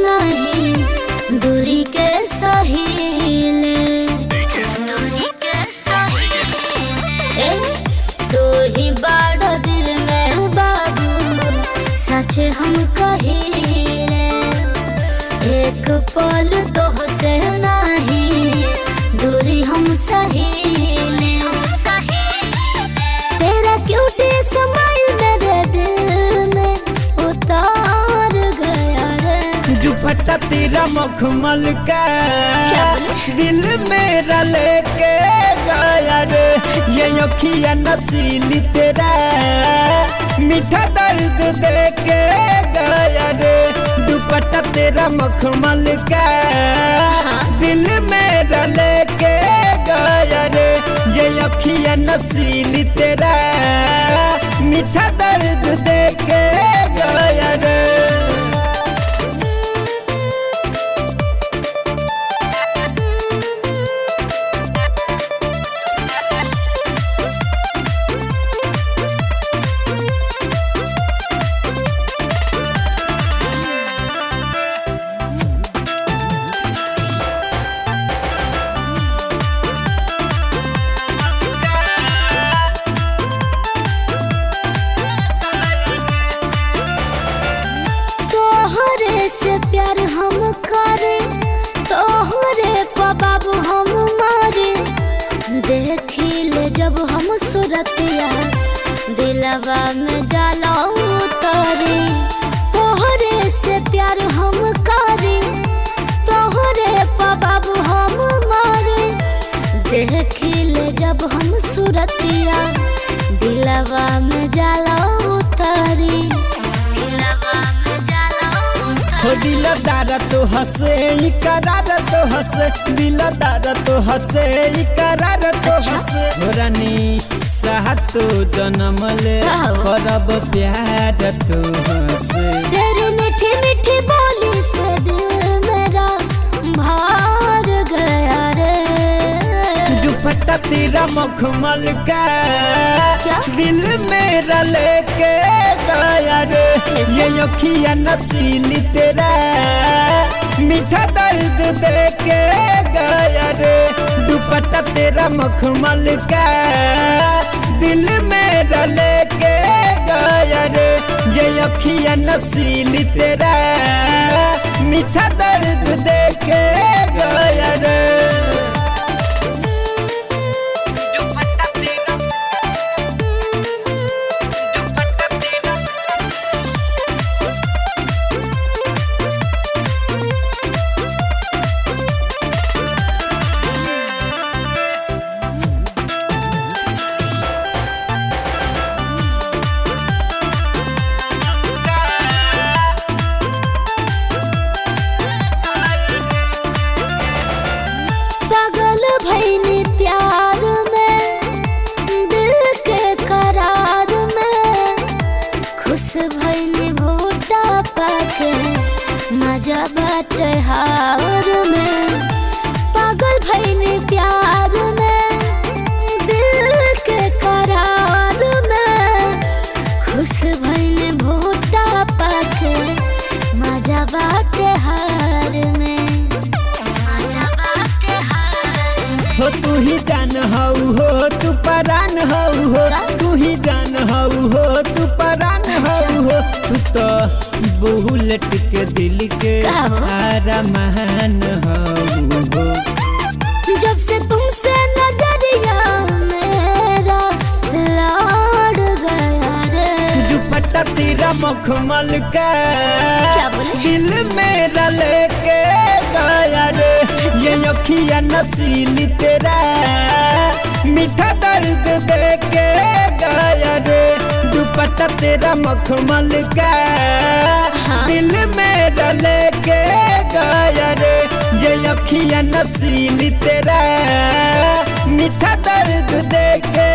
नहीं दूरी के सहीले तू ही बड़ा दिल में बाबू सच हम कहिले एक पल तो से नहीं दूरी हम सहीले तेरा क्यूटी स्माइल मेरे दिल में उतार गया रे दुपट्टा तेरा मखमल का दिल मेरा लेके गया रे ये अखियाँ नसीली तेरा मीठा दर्द देके गया रे दुपट्टा तेरा मखमल का दिल मेरा लेके गया रे ये अखियाँ नसीली तेरा मीठा दर्द देके गया रे। से प्यार हम करे तोहरे बाबू हम मारे देखिले जब हम सूरतिया दिलवा में जाला उतरे तोहरे से प्यार हम करे तोहरे बाबू हम मारे देखिले जब हम सूरतिया दिलवा में जाला उतरे हो दिलदार तो हंसे इकरार तो हंसे दिलदार तो हंसे इकरार तो हंसे हो रानी सातो जन्म ले करब प्यार तो हंसे तेरी मीठी मीठी बोली से दिल मेरा भर गया रे दुपट्टा तेरा मखमल का दिल मेरा लेके गया रे ये अखियाँ नसीली तेरा मीठा दर्द देके गया रे दुपट्टा तेरा मखमल का दिल मेरा लेके गया रे ये अखियाँ नसीली तेरा मीठा दर्द देके गया रे। भईनी प्यार में दिल के करार में खुश भईनी भूटा पाके मजा बाटे हार में पागल भईनी प्यार में दिल के करार में खुश भईनी भूटा पाके मजा बाटे हार में हो तू ही जान हऊ हो तू परान हऊ हो तू ही जान हऊ हो तू परान हऊ हो तू तो बुलेट के दिल के आरामान हऊ हो जब से तुमसे नजरिया मेरा लड़ गया रे दुपट्टा तेरा मखमल का दिल मेरा लेके गया रे ये अखियाँ नसीली तेरा मीठा दर्द देके गया रे दुपट्टा तेरा मखमल का दिल मेरा लेके गया रे ये अखियाँ नसीली तेरा मीठा दर्द देके